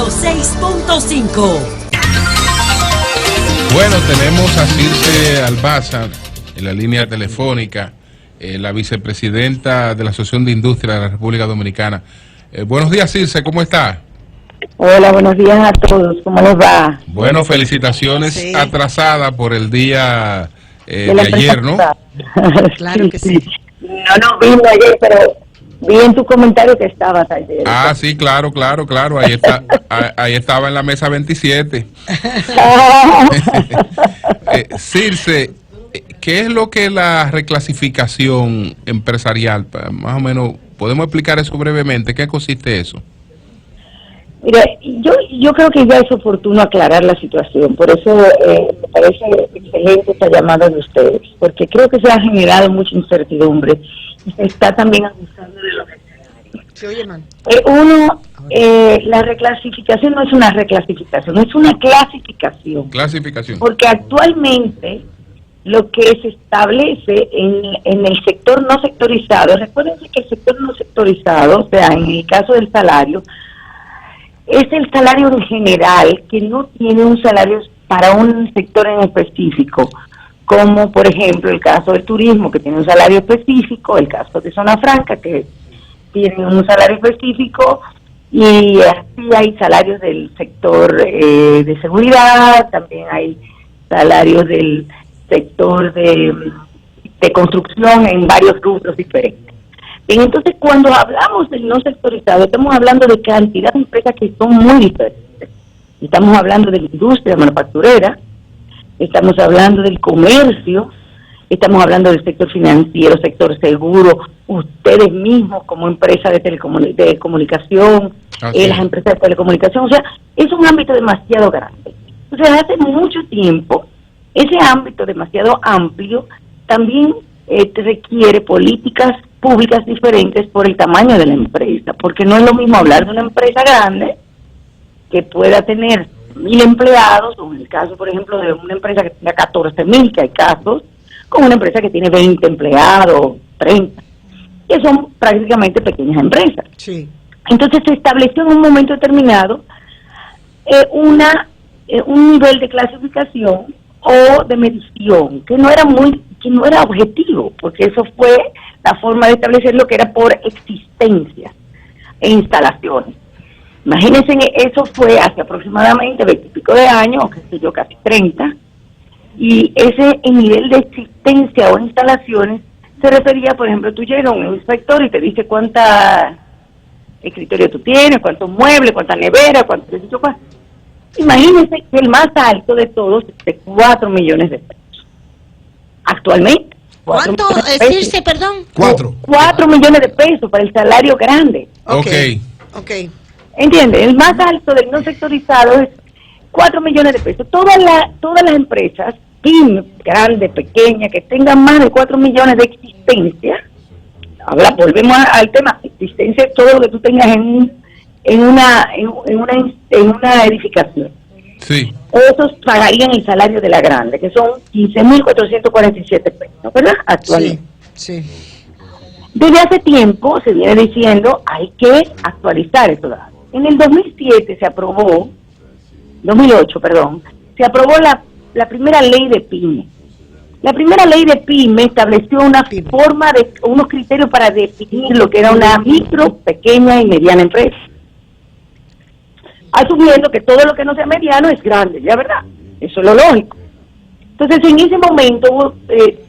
106.5. Bueno, tenemos a Circe Albaza en la línea telefónica, la vicepresidenta de la Asociación de Industria de la República Dominicana. Buenos días, Circe, ¿cómo está? Hola, buenos días a todos, ¿cómo les va? Bueno, felicitaciones Sí. Atrasada por el día de la ayer, empresa ¿no? privada. Claro que sí. No nos vimos ayer, pero vi en tu comentario que estabas ayer. Ah, sí, claro, ahí está, ahí estaba en la mesa 27. Circe, ¿qué es lo que la reclasificación empresarial, más o menos, podemos explicar eso brevemente? ¿Qué consiste eso? Mire, yo creo que ya es oportuno aclarar la situación, por eso me parece excelente esta llamada de ustedes, porque creo que se ha generado mucha incertidumbre y se está también abusando de los escenarios. Se oye, man. La reclasificación no es una reclasificación, es una clasificación. Clasificación. Porque actualmente lo que se establece en el sector no sectorizado, recuerden que el sector no sectorizado, o sea, en el caso del salario, es el salario en general, que no tiene un salario para un sector en específico, como por ejemplo el caso del turismo, que tiene un salario específico, el caso de Zona Franca, que tiene un salario específico, y así hay salarios del sector de seguridad, también hay salarios del sector de construcción en varios rubros diferentes. Bien, entonces cuando hablamos del no sectorizado, estamos hablando de cantidad de empresas que son muy diferentes. Estamos hablando de la industria manufacturera, estamos hablando del comercio, estamos hablando del sector financiero, sector seguro, ustedes mismos como empresa de comunicación, las empresas de telecomunicación, o sea, es un ámbito demasiado grande. Entonces, hace mucho tiempo, ese ámbito demasiado amplio también requiere políticas públicas diferentes por el tamaño de la empresa, porque no es lo mismo hablar de una empresa grande que pueda tener 1,000 empleados, o en el caso, por ejemplo, de una empresa que tenga 14,000, que hay casos, con una empresa que tiene 20 empleados, 30, que son prácticamente pequeñas empresas. Sí. Entonces se estableció en un momento determinado un nivel de clasificación o de medición que no era objetivo, porque eso fue la forma de establecer lo que era por existencia e instalaciones. Imagínense, eso fue hace aproximadamente 20 y pico de años, o qué sé yo, casi 30, y ese nivel de existencia o instalaciones se refería, por ejemplo, tú llegas a un inspector y te dice cuánta escritorio tú tienes, cuántos muebles, cuánta nevera, cuánto. Imagínense que el más alto de todos es de 4 millones de pesos. Actualmente. ¿Cuánto, Circe, perdón? 4 millones de pesos para el salario grande. Ok. ¿Entiendes? El más alto del no sectorizado es 4 millones de pesos. Todas las empresas, pymes, grandes, pequeñas, que tengan más de 4 millones de existencia, volvemos al tema, existencia es todo lo que tú tengas en una edificación. Sí. Esos pagarían el salario de la grande, que son 15.447 pesos, ¿verdad? Actualmente. Sí. Desde hace tiempo se viene diciendo hay que actualizar esos datos. En el 2008, se aprobó la primera ley de PYME. La primera ley de PYME estableció una forma unos criterios para definir lo que era una micro, pequeña y mediana empresa, asumiendo que todo lo que no sea mediano es grande, ya verdad, eso es lo lógico. Entonces, en ese momento,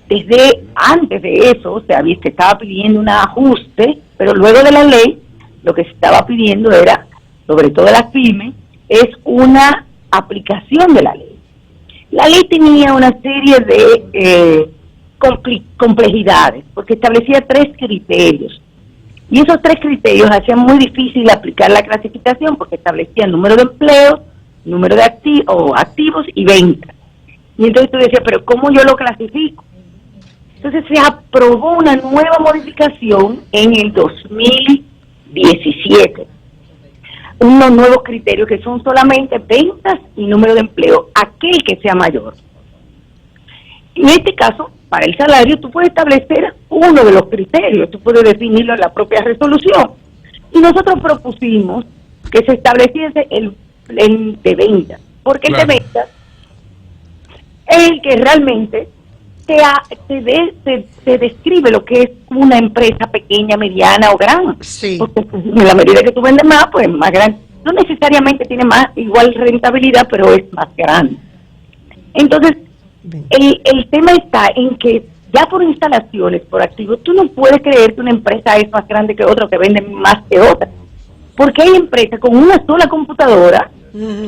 desde antes de eso, se estaba pidiendo un ajuste, pero luego de la ley, lo que se estaba pidiendo era, sobre todo las pymes, es una aplicación de la ley. La ley tenía una serie de complejidades, porque establecía 3 criterios. Y esos 3 criterios hacían muy difícil aplicar la clasificación, porque establecían número de empleos, número de activos y ventas. Y entonces tú decías, pero ¿cómo yo lo clasifico? Entonces se aprobó una nueva modificación en el 2017. Unos nuevos criterios que son solamente ventas y número de empleo, aquel que sea mayor. En este caso, para el salario, tú puedes establecer uno de los criterios, tú puedes definirlo en la propia resolución. Y nosotros propusimos que se estableciese el de ventas, porque el de ventas es el que realmente te describe lo que es una empresa pequeña, mediana o grande. Sí. Porque pues, en la medida que tú vendes más, pues más grande. No necesariamente tiene más igual rentabilidad, pero es más grande. Entonces, el tema está en que ya por instalaciones, por activos, tú no puedes creer que una empresa es más grande que otra, que vende más que otra. Porque hay empresas con una sola computadora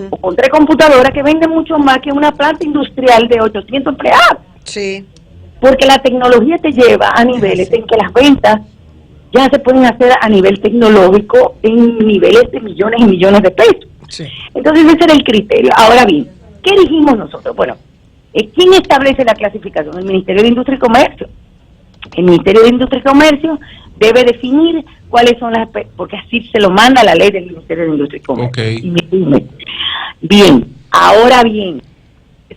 o con 3 computadoras que venden mucho más que una planta industrial de 800 empleados. Sí. Porque la tecnología te lleva a niveles en que las ventas ya se pueden hacer a nivel tecnológico en niveles de millones y millones de pesos. Sí. Entonces ese era el criterio. Ahora bien, ¿qué dijimos nosotros? Bueno, ¿quién establece la clasificación? El Ministerio de Industria y Comercio. El Ministerio de Industria y Comercio debe definir cuáles son las... porque así se lo manda la ley del Ministerio de Industria y Comercio. Okay. Bien, ahora bien,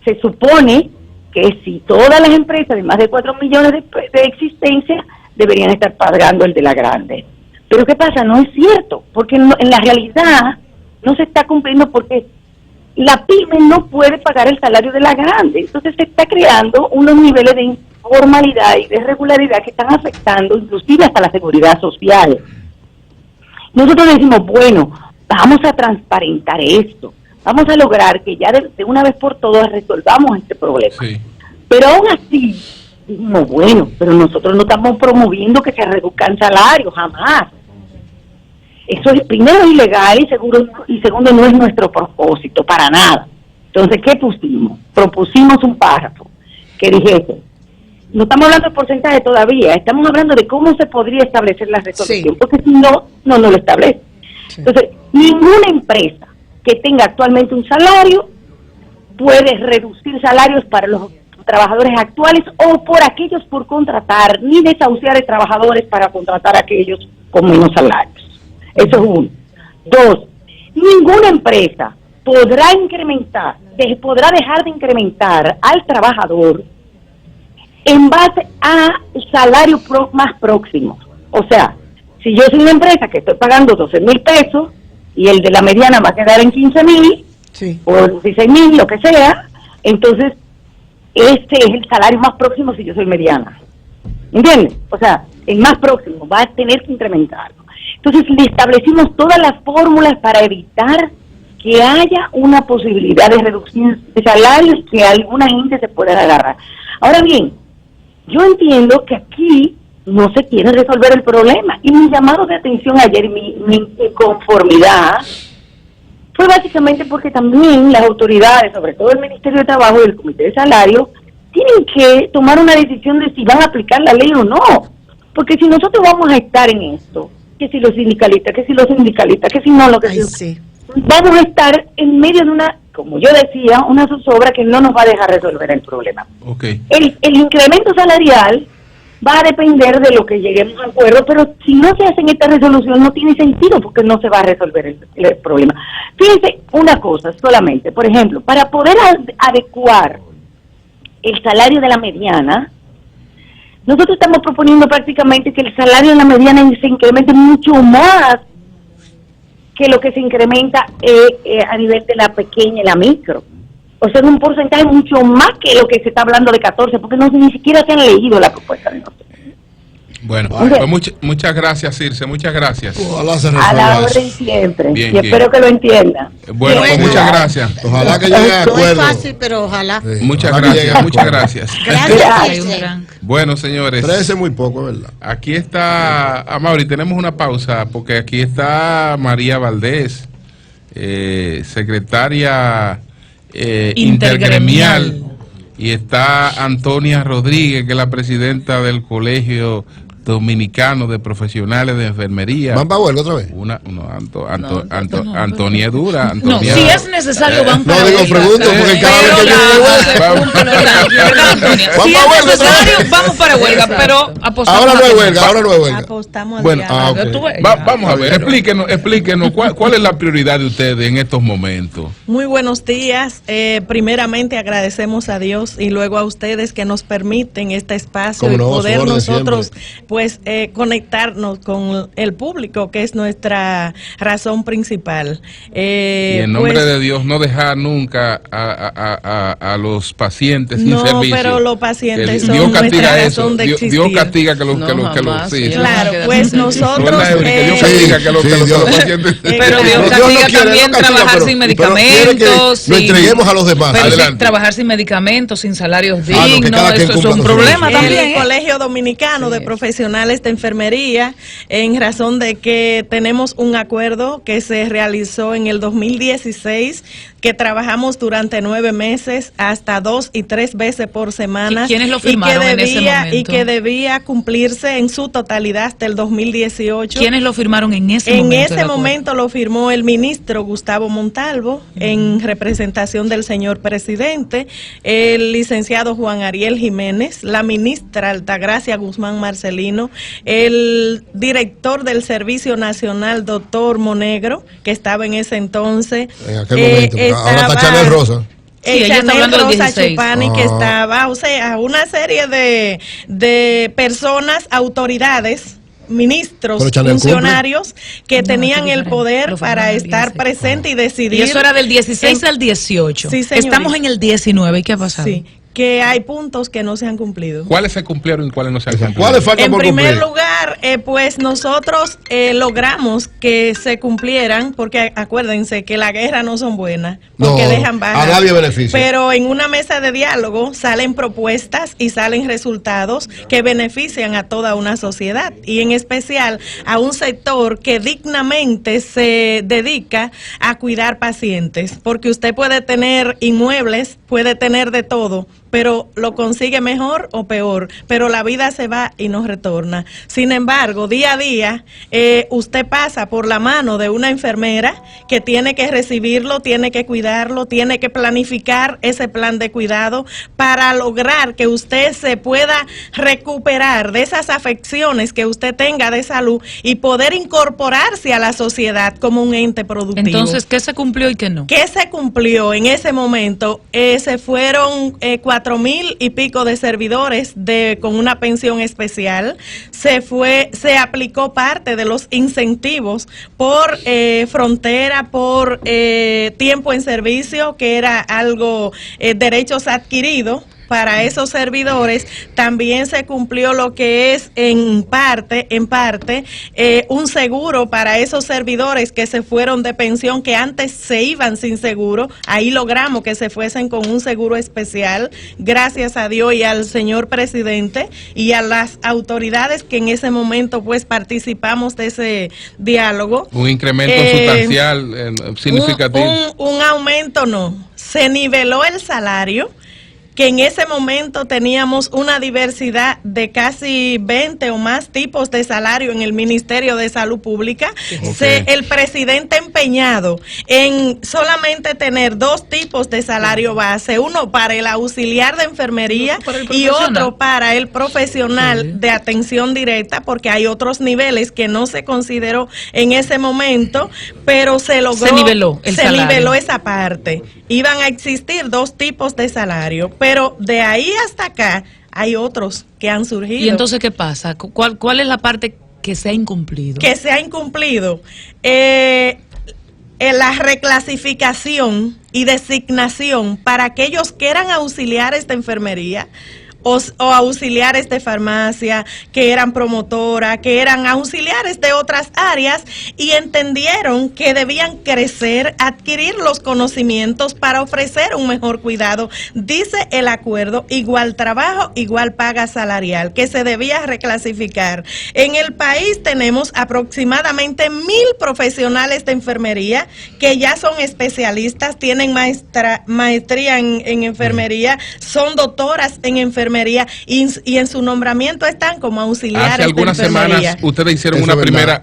se supone que si todas las empresas de más de 4 millones de existencia deberían estar pagando el de la grande. Pero ¿qué pasa? No es cierto, porque en la realidad no se está cumpliendo porque la pyme no puede pagar el salario de la grande. Entonces se está creando unos niveles de informalidad y de irregularidad que están afectando inclusive hasta la seguridad social. Nosotros decimos, bueno, vamos a transparentar esto, vamos a lograr que ya de una vez por todas resolvamos este problema. Sí. Pero aún así, dijimos, bueno, pero nosotros no estamos promoviendo que se reduzcan salarios, jamás. Eso es, primero, ilegal y segundo, no es nuestro propósito, para nada. Entonces, ¿qué pusimos? Propusimos un párrafo que dijese, no estamos hablando de porcentaje todavía, estamos hablando de cómo se podría establecer la resolución, porque si no, no lo establece. Sí. Entonces, ninguna empresa que tenga actualmente un salario puede reducir salarios para los trabajadores actuales o por aquellos por contratar, ni desahuciar a trabajadores para contratar a aquellos con menos salarios. Eso es uno. 2, ninguna empresa podrá dejar de incrementar al trabajador en base a salario más próximo. O sea, si yo soy una empresa que estoy pagando 12,000 pesos y el de la mediana va a quedar en 15,000 o 16,000, lo que sea, entonces este es el salario más próximo si yo soy mediana. ¿Entiendes? O sea, el más próximo va a tener que incrementarlo. Entonces le establecimos todas las fórmulas para evitar que haya una posibilidad de reducción de salarios que alguna gente se pueda agarrar. Ahora bien, yo entiendo que aquí no se quiere resolver el problema. Y mi llamado de atención ayer, mi inconformidad, fue básicamente porque también las autoridades, sobre todo el Ministerio de Trabajo y el Comité de Salario, tienen que tomar una decisión de si van a aplicar la ley o no. Porque si nosotros vamos a estar en esto, que si los sindicalistas, que si los sindicalistas, que si no, lo que sea, vamos a estar en medio de una, como yo decía, una zozobra que no nos va a dejar resolver el problema. Okay. El incremento salarial va a depender de lo que lleguemos a acuerdo, pero si no se hace esta resolución no tiene sentido porque no se va a resolver el problema. Fíjense una cosa solamente, por ejemplo, para poder adecuar el salario de la mediana, nosotros estamos proponiendo prácticamente que el salario de la mediana se incremente mucho más que lo que se incrementa a nivel de la pequeña y la micro. O sea, un porcentaje mucho más que lo que se está hablando de 14, porque ni siquiera se han leído la propuesta de nosotros. Bueno, pues muchas gracias, Circe, muchas gracias. Ojalá se a la resuelva orden siempre, bien, y espero que lo entiendan. Bueno, pues muchas gracias. Ojalá que llegue a No es acuerdo. fácil, pero ojalá. Sí. Muchas Ojalá que gracias, llegue a muchas acuerdo. gracias. Gracias. Bueno, señores, 13 muy poco, ¿verdad? aquí está, Amaury, tenemos una pausa, porque aquí está María Valdés, secretaria intergremial, y está Antonia Rodríguez, que es la presidenta del Colegio Dominicano de Profesionales de Enfermería. ¿Van para huelga otra vez? Antonia es dura. No, Antonia, si es necesario van para No, digo, huelga. pregunto, porque cada vez que yo Si es necesario, vamos para huelga, pero apostamos. Ahora no hay a que huelga, ahora no hay huelga. Apostamos Bueno, al diálogo. ok. Tú ves. Vamos a ver, explíquenos cuál es la prioridad de ustedes en estos momentos. Muy buenos días. Primeramente agradecemos a Dios y luego a ustedes que nos permiten este espacio Como y no, poder su orden nosotros siempre. pues conectarnos con el público, que es nuestra razón principal. Y en nombre pues, de Dios, no dejar nunca a los pacientes sin no, servicio. pero los pacientes Que son Dios nuestra castiga razón eso. de Dios existir. castiga que los... No, que los jamás, sí, sí. Claro, Quedarse pues sin servicio. nosotros... ¿Verdad, Eury? Que Dios castiga que los pacientes... Pero Dios No, castiga no quiere, también no castiga, trabajar pero- sin pero quiere medicamentos. que lo entreguemos a los demás. Pero sí, Adelante. trabajar sin medicamentos, sin salarios que cada dignos, quien eso es cumpla un con su problema derecho. también. El Colegio Dominicano de Profesionales de Enfermería, en razón de que tenemos un acuerdo que se realizó en el 2016, que trabajamos durante 9 meses, hasta 2 y 3 veces por semana. ¿Y quiénes lo firmaron en ese momento? Y que debía cumplirse en su totalidad hasta el 2018. ¿Quiénes lo firmaron en ese momento? En ese el acuerdo? momento lo firmó el ministro Gustavo Montalvo, en representación del señor presidente, el licenciado Juan Ariel Jiménez, la ministra Altagracia Guzmán Marcelino, el director del Servicio Nacional, doctor Monegro, que estaba en ese entonces. En aquel momento, porque ahora está Chanel Rosa. Sí, ella está Chanel hablando del Rosa 16. Chupani, que estaba, o sea, una serie de personas, autoridades, ministros, Pero Chanel funcionarios que No, tenían esto es el diferente. poder Lo para firmaron el estar 16. presente y decidir. Y eso era del 16 al 18. Sí, señorita. Estamos en el 19. ¿Y qué ha pasado? Sí, que hay puntos que no se han cumplido. ¿Cuáles se cumplieron y cuáles no se han cumplido? ¿Cuáles faltan En por primer cumplir? lugar, pues nosotros logramos que se cumplieran, porque acuérdense que las guerras no son buenas, porque No, dejan bajas. a nadie beneficia. Pero en una mesa de diálogo salen propuestas y salen resultados que benefician a toda una sociedad, y en especial a un sector que dignamente se dedica a cuidar pacientes, porque usted puede tener inmuebles, puede tener de todo, pero lo consigue mejor o peor, pero la vida se va y no retorna. Sin embargo, día a día, usted pasa por la mano de una enfermera que tiene que recibirlo, tiene que cuidarlo, tiene que planificar ese plan de cuidado para lograr que usted se pueda recuperar de esas afecciones que usted tenga de salud y poder incorporarse a la sociedad como un ente productivo. Entonces, ¿qué se cumplió y qué no? ¿Qué se cumplió en ese momento? Se fueron 4,000 y pico de servidores con una pensión especial. Se aplicó parte de los incentivos por frontera, por tiempo en servicio, que era algo, derechos adquiridos. Para esos servidores también se cumplió lo que es en parte, un seguro para esos servidores que se fueron de pensión, que antes se iban sin seguro. Ahí logramos que se fuesen con un seguro especial, gracias a Dios y al señor presidente y a las autoridades que en ese momento pues participamos de ese diálogo. Un incremento sustancial, significativo. Un aumento no, se niveló el salario, que en ese momento teníamos una diversidad de casi 20 o más tipos de salario en el Ministerio de Salud Pública. Okay. El presidente empeñado en solamente tener 2 tipos de salario base, uno para el auxiliar de enfermería y otro para el profesional de atención directa, porque hay otros niveles que no se consideró en ese momento, pero se logró. Se niveló el salario. Se niveló esa parte. Iban a existir 2 tipos de salario, pero de ahí hasta acá hay otros que han surgido. ¿Y entonces qué pasa? ¿Cuál es la parte que se ha incumplido? Que se ha incumplido. La reclasificación y designación para aquellos que eran auxiliares de enfermería o auxiliares de farmacia, que eran promotoras, que eran auxiliares de otras áreas, y entendieron que debían crecer, adquirir los conocimientos para ofrecer un mejor cuidado. Dice el acuerdo, igual trabajo, igual paga salarial, que se debía reclasificar. En el país tenemos aproximadamente 1,000 profesionales de enfermería que ya son especialistas, tienen maestría en enfermería, son doctoras en enfermería, y en su nombramiento están como auxiliares Hace algunas de enfermería. semanas ustedes hicieron Eso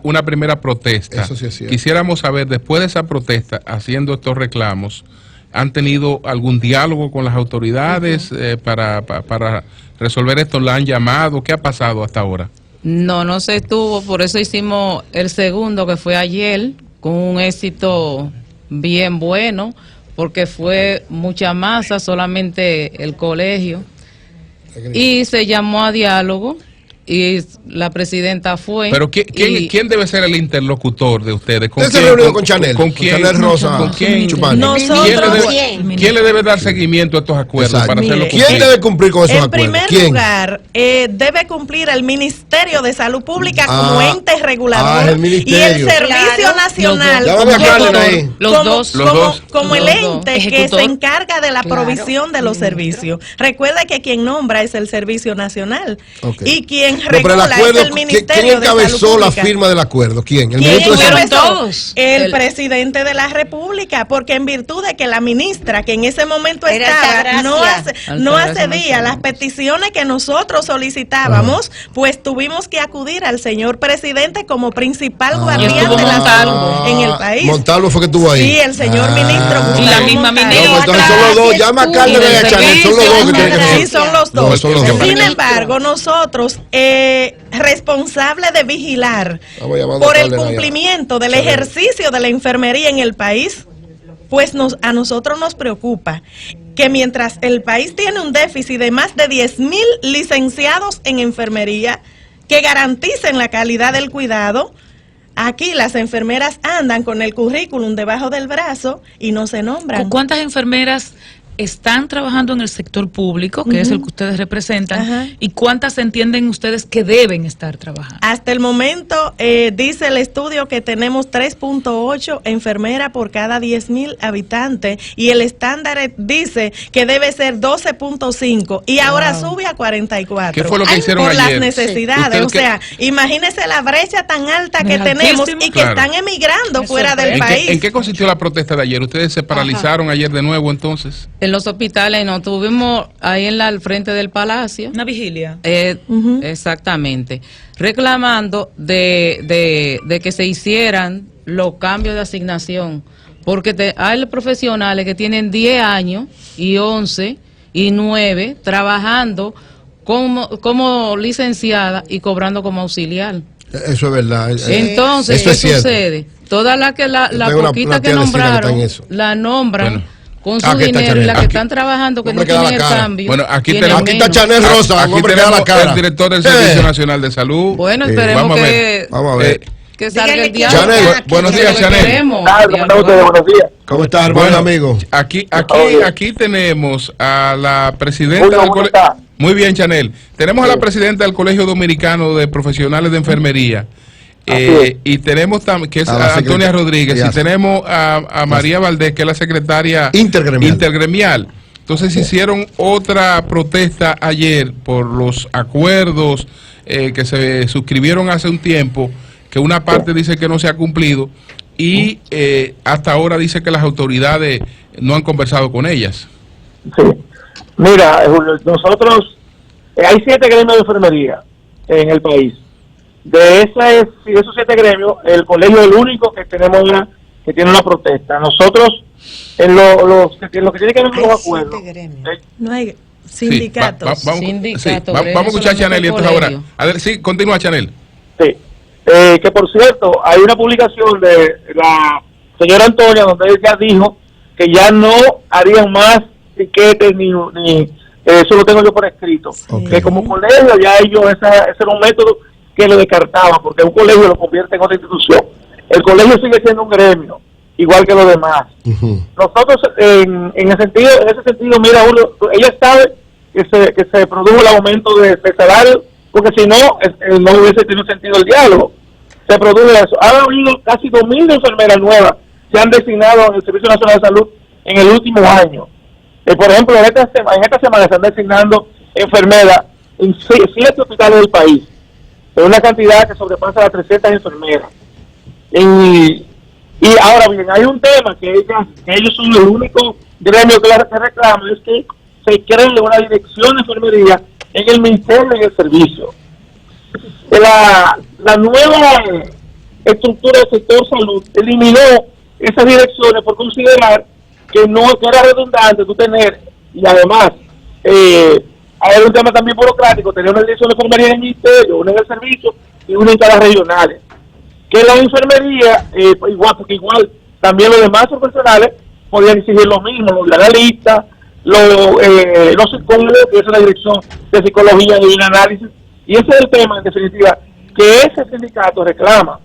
una primera protesta. Eso sí es cierto. Quisiéramos saber, después de esa protesta, haciendo estos reclamos, ¿han tenido algún diálogo con las autoridades para resolver esto? ¿La han llamado? ¿Qué ha pasado hasta ahora? No se estuvo, por eso hicimos el segundo, que fue ayer, con un éxito bien bueno, porque fue mucha masa, solamente el colegio, y se llamó a diálogo y la presidenta fue. Pero ¿quién debe ser el interlocutor de ustedes? ¿Usted se reunió con Chanel? ¿Con quién? Chanel Rosa. ¿Con quién? Chupani. ¿Quién le debe dar seguimiento a estos acuerdos? Exacto. Para hacerlo ¿Quién cumplir? debe cumplir con esos En acuerdos? primer ¿Quién? lugar, debe cumplir el Ministerio de Salud Pública como ente regulador el y ministerio. el Servicio Nacional Llámame a Carmen ahí. como el ente que Ejecutor. se encarga de la provisión de los servicios. Recuerda que quien nombra es el Servicio Nacional y quien No, pero el regula acuerdo, es el Ministerio ¿quién de Salud encabezó la Pública. firma del acuerdo? ¿Quién? ¿El ¿Quién ministro de Salud? encabezó? Todos. El presidente de la República, porque en virtud de que la ministra, que en ese momento Era estaba, no Altagracia accedía a las peticiones que nosotros solicitábamos, pues tuvimos que acudir al señor presidente como principal guardián estuvo de la Montalvo. salud en el país. Montalvo fue que estuvo ahí. Sí, el señor ministro. Y la Gustavo misma Montalvo. ministra. No, pues entonces son los dos. Llama a Carmen y a Chanel. Son los dos que tienen que Sí, ser. son los No, dos. son los dos. Sin embargo, nosotros, responsables de vigilar Vamos llamando por a el Carmen allá. cumplimiento del ejercicio de la enfermería en el país, pues a nosotros nos preocupa que mientras el país tiene un déficit de más de 10,000 licenciados en enfermería que garanticen la calidad del cuidado, aquí las enfermeras andan con el currículum debajo del brazo y no se nombran. ¿Cuántas enfermeras están trabajando en el sector público, que es el que ustedes representan, Ajá. y cuántas entienden ustedes que deben estar trabajando? Hasta el momento, dice el estudio que tenemos 3.8 enfermeras por cada 10,000 habitantes y el estándar dice que debe ser 12.5 y ahora sube a 44. ¿Qué fue lo que hicieron por ayer? las necesidades. ¿Usted O sea, imagínese la brecha tan alta que Es tenemos altísimo. y que Claro. están emigrando fuera del país. ¿En qué consistió la protesta de ayer? ¿Ustedes se paralizaron ayer de nuevo entonces? En los hospitales nos tuvimos ahí al frente del palacio. Una vigilia. Exactamente. Reclamando de que se hicieran los cambios de asignación. Porque hay profesionales que tienen 10 años y 11 y 9 trabajando como licenciada y cobrando como auxiliar. Eso es verdad. Entonces, eso ¿qué es cierto. sucede? Todas las que la tengo una poquita que tía vecina que está nombraron, en eso. la nombran Bueno. con su Aquí está dinero y Chanel. las que Aquí- están trabajando que no Hombre que da tienen el la cara. cambio. Bueno, aquí tienen tenemos- Aquí está menos. Chanel Rosa, un Aquí hombre que da la tenemos cara. el director del Servicio Nacional de Salud. Bueno, esperemos Vamos a ver. que, Vamos a ver. que salga Dígale el que diálogo. Chanel, buenos días, Lo Chanel. esperemos, ¿Cómo están ustedes? Buenos días. ¿Cómo estás, hermano Bueno, amigo? Aquí tenemos a la presidenta Julio, del ¿cómo colegio. está? Muy bien, Chanel. Tenemos a la presidenta del Colegio Dominicano de Profesionales de Enfermería. es. Y tenemos también, que es A la Antonia secretaria. Rodríguez, Ya. y tenemos a María Valdés, que es la secretaria intergremial. Entonces hicieron otra protesta ayer por los acuerdos que se suscribieron hace un tiempo, que una parte dice que no se ha cumplido y hasta ahora dice que las autoridades no han conversado con ellas. Sí. Mira, Julio, nosotros, hay 7 gremios de enfermería en el país. De esos 7 gremios, el colegio es el único que tenemos que tiene una protesta. Nosotros, en lo que tiene que ver con los acuerdos, No hay sindicatos. Vamos a escuchar a Chanel y entonces ahora. A ver, sí, continúa, Chanel. sí. Que por cierto, hay una publicación de la señora Antonia donde ella dijo que ya no harían más piquetes ni eso lo tengo yo por escrito. Ok. Que como colegio ya ellos, ese era un método que lo descartaban, porque un colegio lo convierte en otra institución. El colegio sigue siendo un gremio, igual que los demás. Ujú. Nosotros, en ese sentido, mira, Julio, ella sabe que se produjo el aumento de salario, porque si no, no hubiese tenido sentido el diálogo. Se produjo eso. Ha habido casi 2,000 enfermeras nuevas que se han designado en el Servicio Nacional de Salud en el último año. Por ejemplo, en esta semana se están designando enfermeras en 7 hospitales del país, de una cantidad que sobrepasa las 300 enfermeras. Y ahora bien, hay un tema que ellos son el único gremio que reclama, es que se cree una dirección de enfermería en el Ministerio y en el Servicio. La nueva estructura del sector salud eliminó esas direcciones por considerar que era redundante tú tener, y además hay un tema también burocrático, tener una dirección de enfermería en el Ministerio, una en el Servicio y una en cada regionales. Que la enfermería, porque igual también los demás profesionales podían exigir lo mismo, los analistas, los psicólogos, que es la dirección de psicología y un análisis Y ese es el tema, en definitiva, que ese sindicato reclama,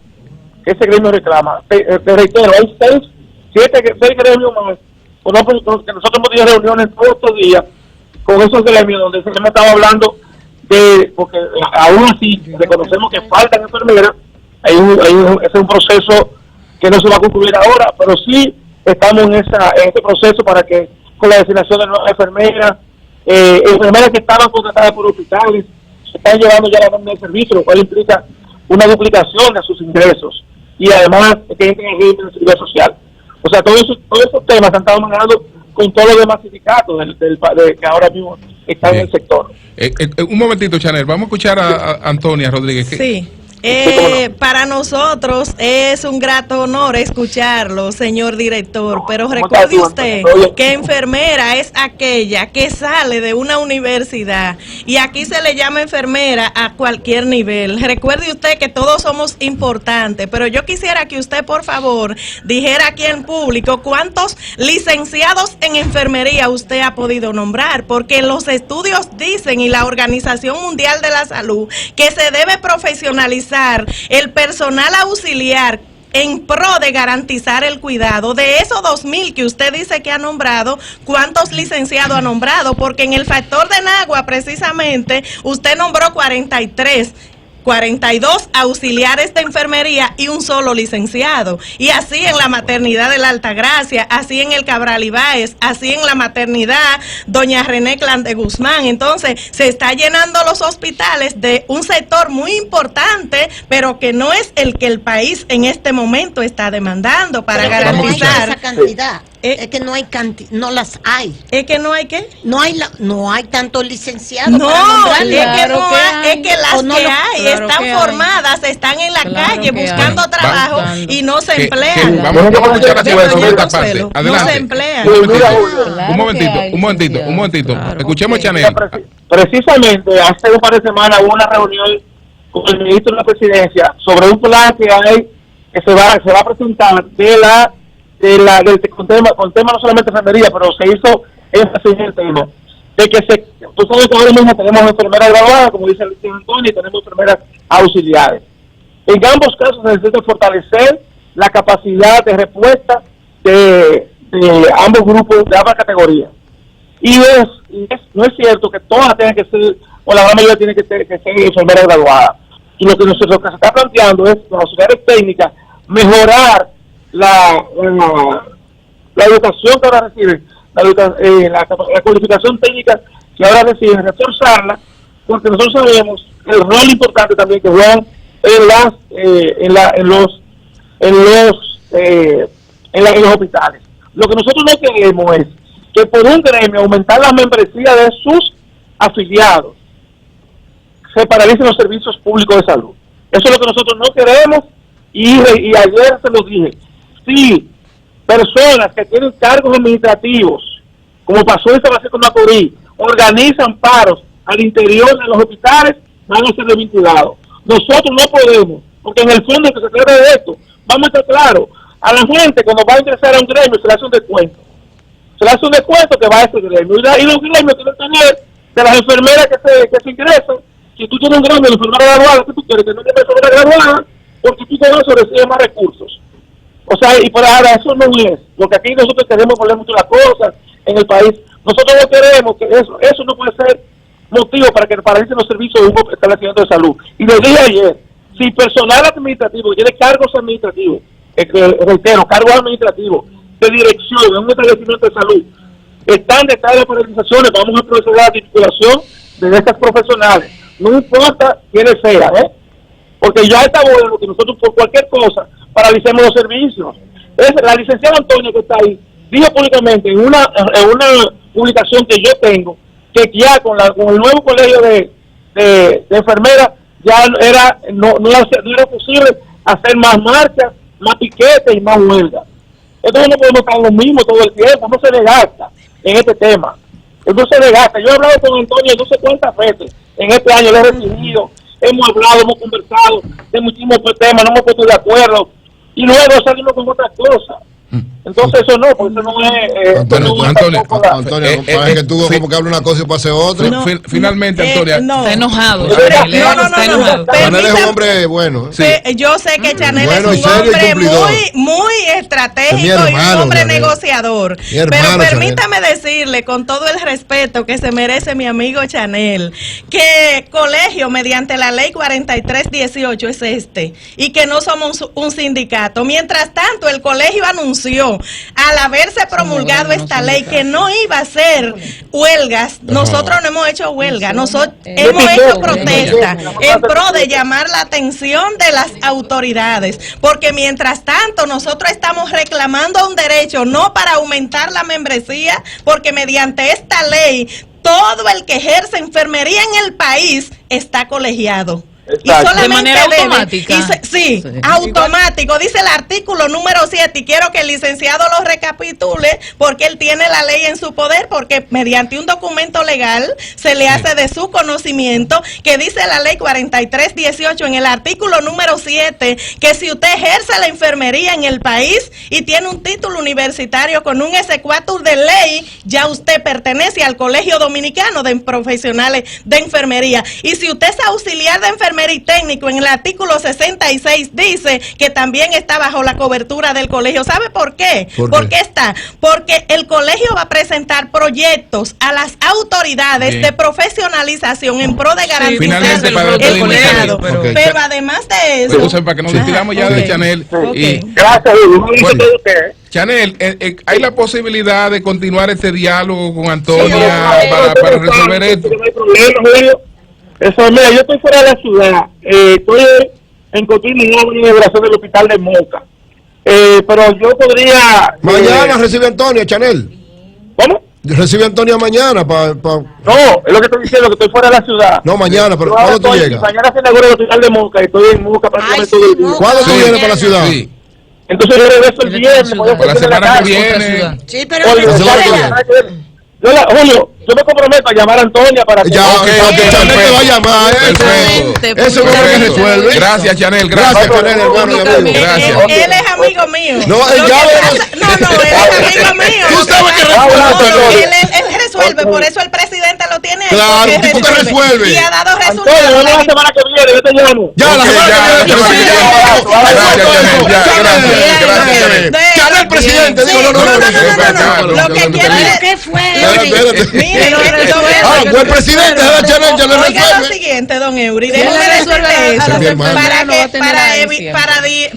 que ese gremio reclama. Te reitero, hay 6 gremios más, que nosotros hemos tenido reuniones todos estos días con esos gremios donde se me estaba hablando de, porque aún así reconocemos que faltan enfermeras, ese es un proceso que no se va a concluir ahora, pero sí estamos en este proceso para que con la designación de nuevas enfermeras, enfermeras que estaban contratadas por hospitales, se están llevando ya la nómina de servicio, lo cual implica una duplicación de sus ingresos y además que entren en el régimen de seguridad social. O sea, todos esos temas han estado manejando con todos los demás sindicatos que ahora mismo están en el sector. Un momentito, Chanel, vamos a escuchar a Antonia Rodríguez. Sí. Para nosotros es un grato honor escucharlo, señor director, pero recuerde usted que enfermera es aquella que sale de una universidad y aquí se le llama enfermera a cualquier nivel. Recuerde usted que todos somos importantes, pero yo quisiera que usted, por favor, dijera aquí en público cuántos licenciados en enfermería usted ha podido nombrar, porque los estudios dicen y la Organización Mundial de la Salud que se debe profesionalizar el personal auxiliar en pro de garantizar el cuidado. De esos 2,000 que usted dice que ha nombrado, ¿cuántos licenciados ha nombrado? Porque en el factor de Nagua, precisamente, usted nombró 42 auxiliares de enfermería y un solo licenciado. Y así en la maternidad de la Altagracia, así en el Cabral Ibáez, así en la maternidad Doña René Clan de Guzmán. Entonces, se está llenando los hospitales de un sector muy importante, pero que no es el que el país en este momento está demandando para garantizar. No hay esa cantidad. Es que no hay no las hay. ¿Es que no hay qué? No hay tantos licenciados. No, para es que las que hay están formadas, están en la calle buscando trabajo y no se emplean. Vamos a escuchar a esta parte. Adelante. No se emplean. Un momentito. Escuchemos a Chanel. Precisamente hace un par de semanas hubo una reunión con el ministro de la Presidencia sobre un plan que hay que se va a presentar con tema no solamente enfermería, pero se hizo énfasis en el tema de que tú sabes que ahora mismo tenemos enfermeras graduadas, como dice el señor Antonio, y tenemos enfermeras auxiliares. En ambos casos se necesita fortalecer la capacidad de respuesta de ambos grupos, de ambas categorías. Y no es cierto que todas tengan que ser, o la gran mayoría tiene que ser enfermeras graduadas. Y lo que se está planteando es, con las auxiliares técnicas, mejorar la educación que ahora reciben, la cualificación técnica que ahora reciben, reforzarla, porque nosotros sabemos el rol importante también que juegan en los hospitales. Lo que nosotros no queremos es que por un gremio aumentar la membresía de sus afiliados se paralicen los servicios públicos de salud. Eso es lo que nosotros no queremos y ayer se lo dije. Si personas que tienen cargos administrativos, como pasó en San Francisco de Macorís, organizan paros al interior de los hospitales, van a ser desvinculados. Nosotros no podemos, porque en el fondo que se trata de esto, vamos a estar claros, a la gente cuando va a ingresar a un gremio se le hace un descuento. Se le hace un descuento que va a ese gremio. Y los gremios tienen que tener de las enfermeras que se ingresan. Si tú tienes un gremio de enfermera graduada, ¿qué tú quieres? Que no tienes enfermera graduada, porque tú con eso recibes más recursos. O sea, y por ahora eso no es, porque aquí nosotros queremos poner mucho las cosas en el país. Nosotros no queremos que eso no puede ser motivo para que paralicen los servicios de un establecimiento de salud. Y lo dije ayer, si personal administrativo tiene cargos administrativos, reitero, cargos administrativos de dirección de un establecimiento de salud, están detrás de las paralizaciones, vamos a proceder a la titulación de estas profesionales, no importa quiénes sean, porque ya está bueno que nosotros por cualquier cosa paralicemos los servicios. La licenciada Antonia que está ahí dijo públicamente en una publicación que yo tengo que ya con el nuevo colegio de enfermeras ya no era posible hacer más marchas, más piquetes y más huelgas. Entonces no podemos estar lo mismo todo el tiempo, no se desgasta en este tema. Entonces se desgasta. Yo he hablado con Antonio no sé cuántas veces en este año, le he recibido, hemos hablado, hemos conversado de muchísimos temas, no hemos puesto de acuerdo y luego salimos con otras cosas. Entonces eso no, porque eso no es... Antonio, parece que tú como que hablas una cosa y pasa otra. Finalmente, Antonia. Está enojado. No. Chanel es un hombre bueno. Sí. Yo sé que Chanel bueno, es un hombre muy estratégico y un hombre negociador. Pero permítame decirle, con todo el respeto que se merece mi amigo Chanel, que colegio mediante la ley 4318 es y que no somos un sindicato. Mientras tanto, el colegio anunció, al haberse promulgado esta ley, que no iba a hacer huelgas. Nosotros no hemos hecho huelga, nosotros hemos hecho protesta en pro de llamar la atención de las autoridades, porque mientras tanto nosotros estamos reclamando un derecho, no para aumentar la membresía, porque mediante esta ley todo el que ejerce enfermería en el país está colegiado. Y solamente de manera automática. Sí, automático. Dice el artículo número 7, y quiero que el licenciado lo recapitule, porque él tiene la ley en su poder, porque mediante un documento legal se le hace de su conocimiento, que dice la ley 4318 en el artículo número 7, que si usted ejerce la enfermería en el país y tiene un título universitario con un exequatur de ley, ya usted pertenece al Colegio Dominicano de Profesionales de Enfermería. Y si usted es auxiliar de enfermería y técnico, en el artículo 66 dice que también está bajo la cobertura del colegio. ¿Sabe por qué? ¿Por qué está? Porque el colegio va a presentar proyectos a las autoridades de profesionalización en pro de garantizar el cuidado. Pero además de eso... Entonces, para que nos despidamos ya de Chanel. Gracias, bueno, Chanel, ¿hay la posibilidad de continuar este diálogo con Antonia para resolver esto? No hay problema, Julio. Eso, mira, yo estoy fuera de la ciudad, estoy en Cotuí, en una inauguración del hospital de Moca, pero yo podría... Mañana recibe Antonia, Chanel. ¿Cómo? Recibe Antonia mañana No, es lo que estoy diciendo, que estoy fuera de la ciudad. No, mañana, pero ¿cuándo tú llegas? Mañana se inaugura el hospital de Moca, y estoy en Moca prácticamente todo el día. ¿Cuándo tú vienes para la ciudad? Sí. Entonces yo regreso el viernes, por la semana que viene. Sí, pero Julio, yo me comprometo a llamar a Antonia para que... Ya, Chanel te va a llamar. Eso es lo que resuelve. Gracias, Chanel. Gracias, Chanel, hermano. Gracias. Él es amigo mío. No, él él es amigo mío. Tú sabes que resuelve. Él resuelve, por eso el presidente lo tiene ahí. Claro, un tipo que resuelve. Y ha dado Antonio, resultados. la semana que viene, yo te llamo. Ya, la semana que viene. Gracias, Chanel, presidente. Digo, no. Lo que quiero es... ¿Qué fue? Buen presidente, Chanel, ya lo Oiga lo resuelve. siguiente, don Eury, déjeme decirle eso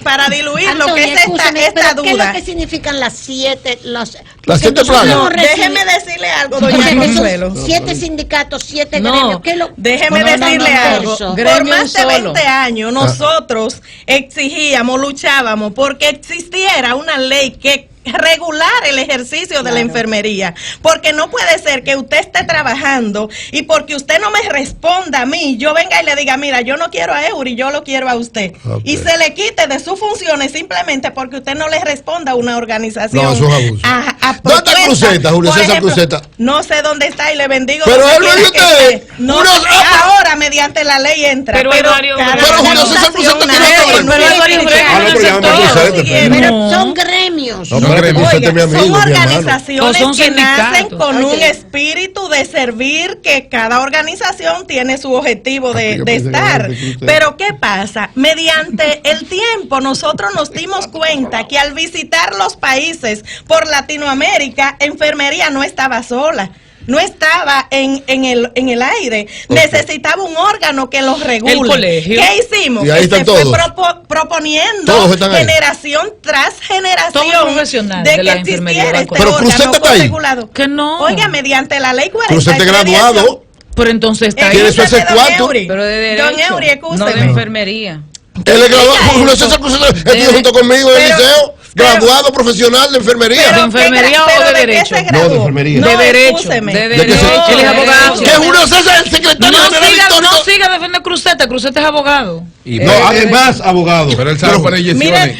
para diluir lo que es esta duda. ¿Qué es lo que significan las 7? Las 7 plagas. Déjeme decirle algo, doña Consuelo. 7 sindicatos, 7 gremios. Déjeme decirle algo. Por más de 20 años nosotros exigíamos, luchábamos porque existiera una ley que regular el ejercicio de la enfermería, porque no puede ser que usted esté trabajando y porque usted no me responda a mí, yo venga y le diga, mira, yo no quiero a Eury, yo lo quiero a usted, y se le quite de sus funciones simplemente porque usted no le responda a una organización. No, eso es abuso. ¿Dónde está Cruzeta, Julio César Cruzeta? No sé dónde está y le bendigo. Pero él lo dijo usted. No, ahora mediante la ley entra. Pero Julio César Cruzeta Pero son gremios. Son organizaciones que nacen con un espíritu de servir, que cada organización tiene su objetivo de estar. Pero ¿qué pasa? Mediante el tiempo nosotros nos dimos cuenta que al visitar los países por Latinoamérica, enfermería no estaba sola. No estaba en el aire. Necesitaba un órgano que los regule. El colegio. ¿Qué hicimos? Y ahí están fue todos. proponiendo generación tras generación de que existiera este órgano regulado. Que no. Oiga, mediante la ley 40. Cruzeta graduado. Pero entonces está ahí. ¿Tiene su exequatur? Pero de derecho, don Eury, no de enfermería. Él es graduado, Julio César Cruzeta estudió junto conmigo en el liceo, graduado profesional de enfermería. ¿De enfermería o de derecho? No, de enfermería. De derecho. De derecho. Él es abogado. Que Julio César es el secretario general histórico. No siga defendiendo a Cruzeta. Cruzeta es abogado. No, además abogado. Pero él sabe poner inyecciones.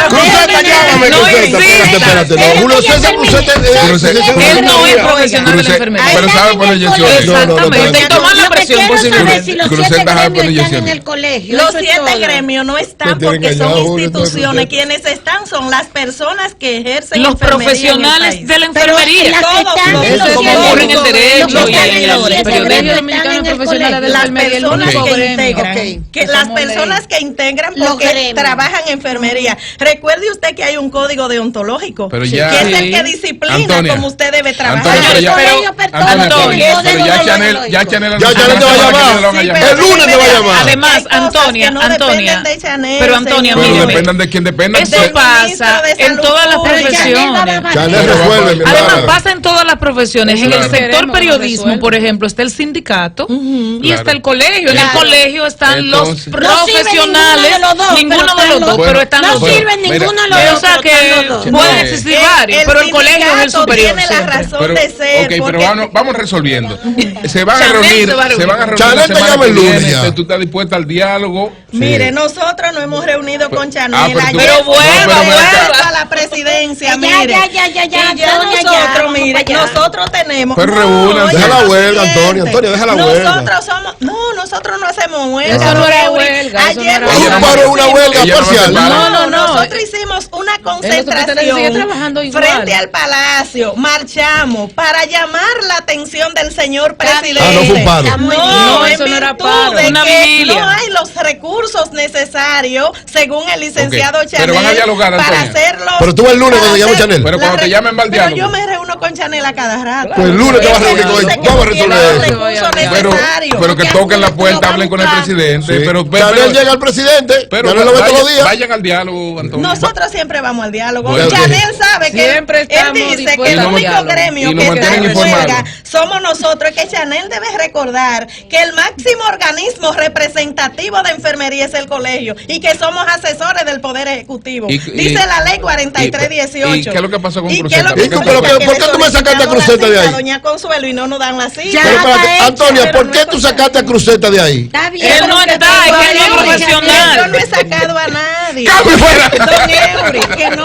Cruzeta, Llámame, No Cruzeta, existe. espérate. No, Julio César Cruzeta. Él no es profesional de la enfermería. Pero sabe poner inyecciones. Exactamente. Y tomar la presión posiblemente. Si los Cruzeta 7 sabe poner gremios están en inyecciones. el colegio. Los eso es 7 todo. gremios no están Me tienen porque son engañado, Julio, instituciones. entonces. Quienes están son las personas que ejercen Los enfermería profesionales en el de la país. Pero enfermería. las que Todos están los- en Eso los es como siete ocurre en el gremios, derecho los que y están en en el los siete Periodismo gremios Dominicano están en el Profesional de la Las Enfermería, el personas único que gremio. integran, Ok. que las personas que integran Los porque gremios. trabajan en enfermería. Recuerde usted que hay un código deontológico, Pero que ya- es el Sí. que disciplina Antonia, cómo usted debe trabajar. Antonia, pero ya- Pero Antonia, pero ya Chanel Ya Chanel te va a la semana que viene llamar. lo van a Sí, llamar. pero El lunes te va a llamar. Además, hay cosas Antonia, que no Antonia. dependen de Chanel, Pero Antonia, señor. Pero mire, dependan de quién dependa. Eso Del pasa ministro de en Salud todas las Pública. profesiones. Chanel resuelve, mi Además, hermana. pasa en todas las profesiones. En el Claro. sector Queremos, periodismo, resuelve. por ejemplo, está el sindicato y Claro. está el colegio. En el Claro. colegio están Entonces- los No sirve profesionales. ninguno de los dos, Ninguno pero de los están dos, los- pero están No los dos. sirven Mira, ninguno de los mira. dos. O sea pero están los dos. que pueden existir varios, pero el colegio es el sindicato superior. tiene la siempre. razón Pero, de ser. ok, pero porque- vamos resolviendo. Se van a Chanel reunir, se va a reunir. se van a reunir Chanel la te semana llama que el lunes viene. ya. ¿Tú estás dispuesta al diálogo? Mire, nosotros nos hemos reunido con Chanel. pero tú- ayer Pero vuelva, fue vuelva. candidato a la presidencia, Ya, mire. ya, Y ya Antonia, ya, nosotros, vamos mire, para allá. nosotros tenemos. Pero reúnanse. Deja la oiga, huelga, lo Antonia, siguiente. Antonia, deja la huelga. Nosotros somos. No, nosotros no hacemos huelga. Eso no era Raúl. huelga, eso no Ayer era Es huelga. un paro, una huelga Ella no parcial. se para. no, no. nosotros hicimos una que ustedes siguen concentración trabajando igual. frente al palacio, marchamos para llamar la atención del señor presidente. Ah, no fue un paro. No, en eso no era virtud paro, de una que vigilia. no hay los recursos necesarios, según el licenciado Ok, Chanel, pero van a dialogar, para Antonia. hacerlo. Pero tú vas el lunes para cuando llame hacer Chanel. Pero cuando te llamen, va al Pero diálogo. yo me reúno con Chanel a cada rato. Pues el lunes te vas a Él reunir con dice él. que Vamos a no tiene resolver los eso. recursos Pero, necesarios. pero que toquen la puerta, hablen con el presidente. Sí. Pero Chanel llega al presidente, pero Chanel lo ve todos los días. vayan al diálogo, Antonio. Nosotros siempre vamos al diálogo. Bueno, Chanel sabe que Siempre él estamos dice que dispuestos el al único diálogo. gremio Y nos que está mantienen en informados. huelga somos nosotros. Es que Chanel debe recordar que el máximo organismo representativo de enfermería es el colegio y que somos asesores del Poder Ejecutivo. Dice la ley 4318. ¿Y qué es lo que pasó con ¿Y qué Cruzeta? es lo que ¿Por qué significa pasó? que ¿Por qué tú me le sacaste a solicitamos Cruzeta de la ahí? cita a doña Consuelo y no nos dan la Ya. silla? Pero espérate, está hecho, Antonia, pero ¿por no qué es tú cosa- sacaste a Cruzeta de ahí? Está bien. Él no pero está, que es que él no es Chanel, profesional. Yo no he sacado a nadie. ¡Cambio fuera! Don Eury, que no